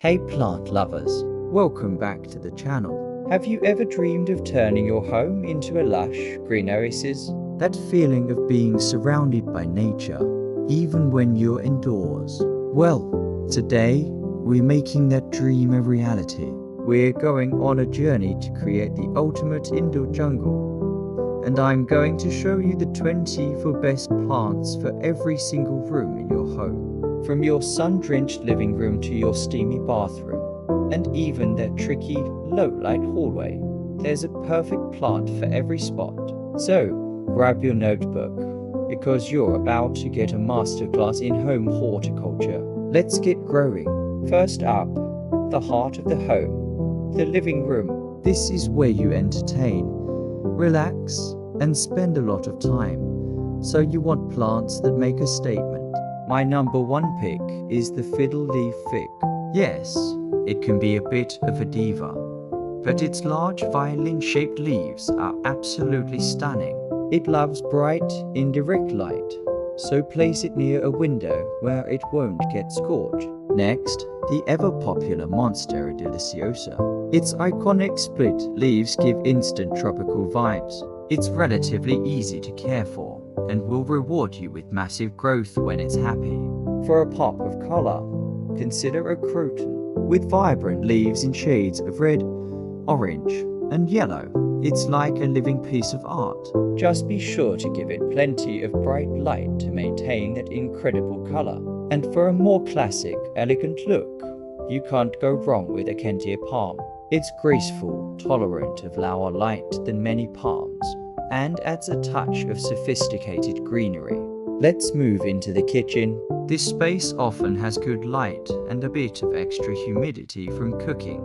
Hey plant lovers, welcome back to the channel. Have you ever dreamed of turning your home into a lush green oasis? That feeling of being surrounded by nature, even when you're indoors. Well, today we're making that dream a reality. We're going on a journey to create the ultimate indoor jungle. And I'm going to show you the 24 best plants for every single room in your home. From your sun-drenched living room to your steamy bathroom, and even that tricky low-light hallway, there's a perfect plant for every spot. So, grab your notebook, because you're about to get a masterclass in home horticulture. Let's get growing. First up, the heart of the home, the living room. This is where you entertain, relax, and spend a lot of time. So you want plants that make a statement. My number one pick is the Fiddle Leaf Fig. Yes, it can be a bit of a diva, but its large violin-shaped leaves are absolutely stunning. It loves bright, indirect light, so place it near a window where it won't get scorched. Next, the ever-popular Monstera deliciosa. Its iconic split leaves give instant tropical vibes. It's relatively easy to care for and will reward you with massive growth when it's happy. For a pop of color, consider a croton. With vibrant leaves in shades of red, orange, and yellow, it's like a living piece of art. Just be sure to give it plenty of bright light to maintain that incredible color. And for a more classic, elegant look, you can't go wrong with a Kentia palm. It's graceful, tolerant of lower light than many palms, and adds a touch of sophisticated greenery. Let's move into the kitchen. This space often has good light and a bit of extra humidity from cooking,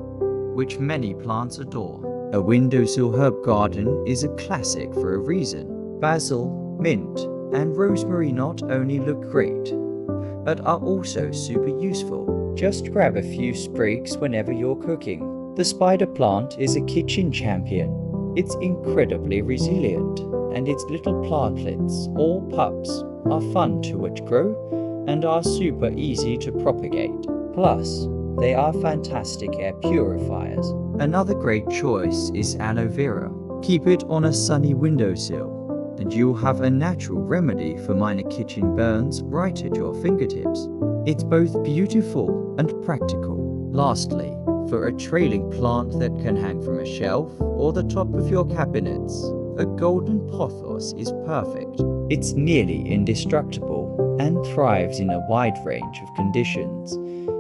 which many plants adore. A windowsill herb garden is a classic for a reason. Basil, mint, and rosemary not only look great, but are also super useful. Just grab a few sprigs whenever you're cooking. The spider plant is a kitchen champion. It's incredibly resilient, and its little plantlets, or pups, are fun to watch grow and are super easy to propagate. Plus, they are fantastic air purifiers. Another great choice is aloe vera. Keep it on a sunny windowsill, and you'll have a natural remedy for minor kitchen burns right at your fingertips. It's both beautiful and practical. Lastly, for a trailing plant that can hang from a shelf or the top of your cabinets, a golden pothos is perfect. It's nearly indestructible and thrives in a wide range of conditions,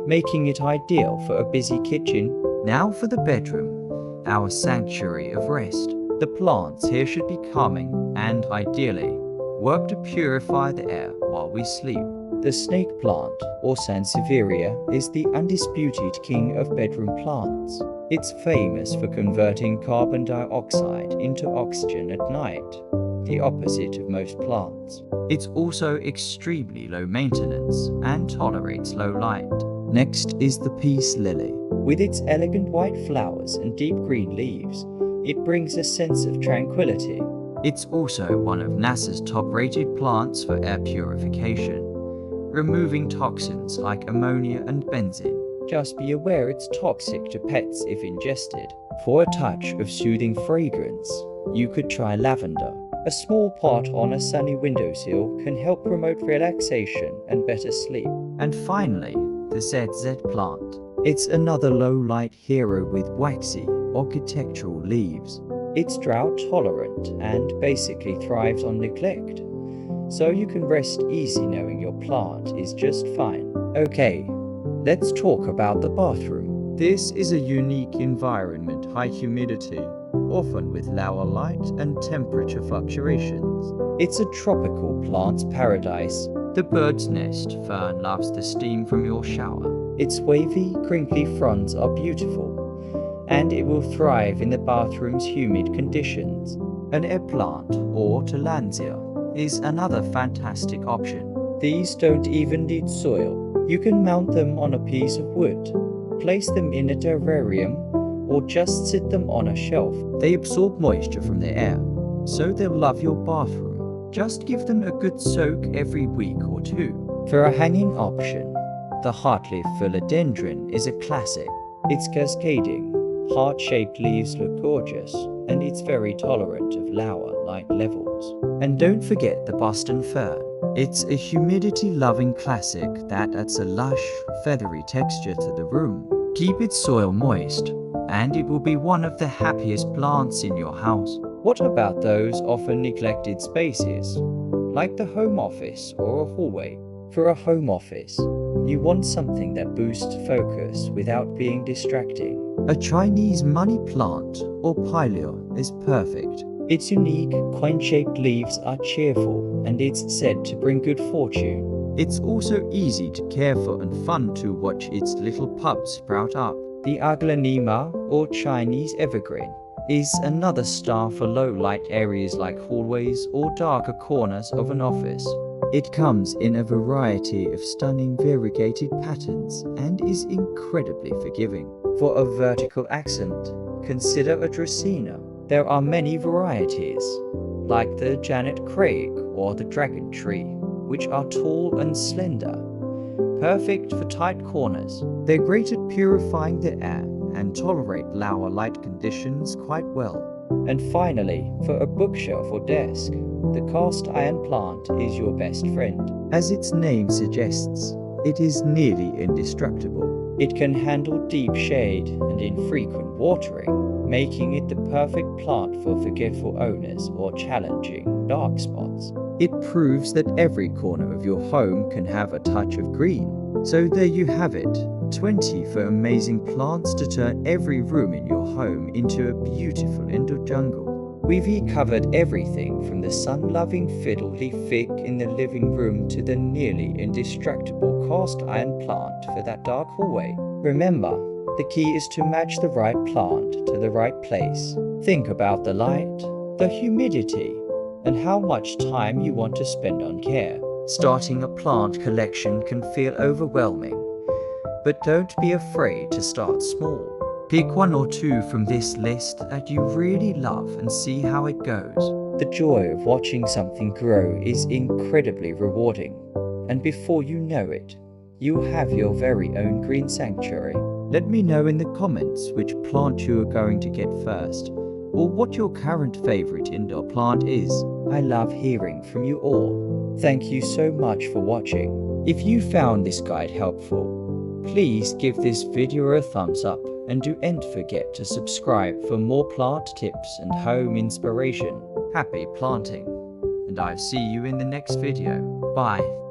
making it ideal for a busy kitchen. Now for the bedroom, our sanctuary of rest. The plants here should be calming and, ideally, work to purify the air while we sleep. The snake plant, or Sansevieria, is the undisputed king of bedroom plants. It's famous for converting carbon dioxide into oxygen at night, the opposite of most plants. It's also extremely low maintenance and tolerates low light. Next is the peace lily. With its elegant white flowers and deep green leaves, it brings a sense of tranquility. It's also one of NASA's top-rated plants for air purification, removing toxins like ammonia and benzene. Just be aware it's toxic to pets if ingested. For a touch of soothing fragrance, you could try lavender. A small pot on a sunny windowsill can help promote relaxation and better sleep. And finally, the ZZ plant. It's another low-light hero with waxy, architectural leaves. It's drought-tolerant and basically thrives on neglect, so you can rest easy knowing your plant is just fine. Okay, let's talk about the bathroom. This is a unique environment, high humidity, often with lower light and temperature fluctuations. It's a tropical plant's paradise. The bird's nest fern loves the steam from your shower. Its wavy, crinkly fronds are beautiful, and it will thrive in the bathroom's humid conditions. An eggplant, or Tillandsia, is another fantastic option. These don't even need soil. You can mount them on a piece of wood, place them in a terrarium, or just sit them on a shelf. They absorb moisture from the air, so they'll love your bathroom. Just give them a good soak every week or two. For a hanging option, The heartleaf philodendron is a classic. Its cascading, heart-shaped leaves look gorgeous, and it's very tolerant of lower light levels. And don't forget the Boston fern. It's a humidity-loving classic that adds a lush, feathery texture to the room. Keep its soil moist, and it will be one of the happiest plants in your house. What about those often neglected spaces, like the home office or a hallway? For a home office, you want something that boosts focus without being distracting. A Chinese money plant or pilea is perfect. Its unique, coin-shaped leaves are cheerful, and it's said to bring good fortune. It's also easy to care for and fun to watch its little pups sprout up. The aglaonema, or Chinese evergreen, is another star for low-light areas like hallways or darker corners of an office. It comes in a variety of stunning variegated patterns and is incredibly forgiving. For a vertical accent, consider a Dracaena. There are many varieties, like the Janet Craig or the Dragon Tree, which are tall and slender, perfect for tight corners. They're great at purifying the air and tolerate lower light conditions quite well. And finally, for a bookshelf or desk, the cast iron plant is your best friend. As its name suggests, it is nearly indestructible. It can handle deep shade and infrequent watering, making it the perfect plant for forgetful owners or challenging dark spots. It proves that every corner of your home can have a touch of green. So there you have it, 20 for amazing plants to turn every room in your home into a beautiful indoor jungle. We've covered everything from the sun-loving fiddle leaf fig in the living room to the nearly indestructible cast iron plant for that dark hallway. Remember, the key is to match the right plant to the right place. Think about the light, the humidity, and how much time you want to spend on care. Starting a plant collection can feel overwhelming, but don't be afraid to start small. Pick one or two from this list that you really love and see how it goes. The joy of watching something grow is incredibly rewarding, and before you know it, you have your very own green sanctuary. Let me know in the comments which plant you are going to get first, or what your current favorite indoor plant is. I love hearing from you all. Thank you so much for watching. If you found this guide helpful, please give this video a thumbs up, and don't forget to subscribe for more plant tips and home inspiration. Happy planting, and I'll see you in the next video. Bye.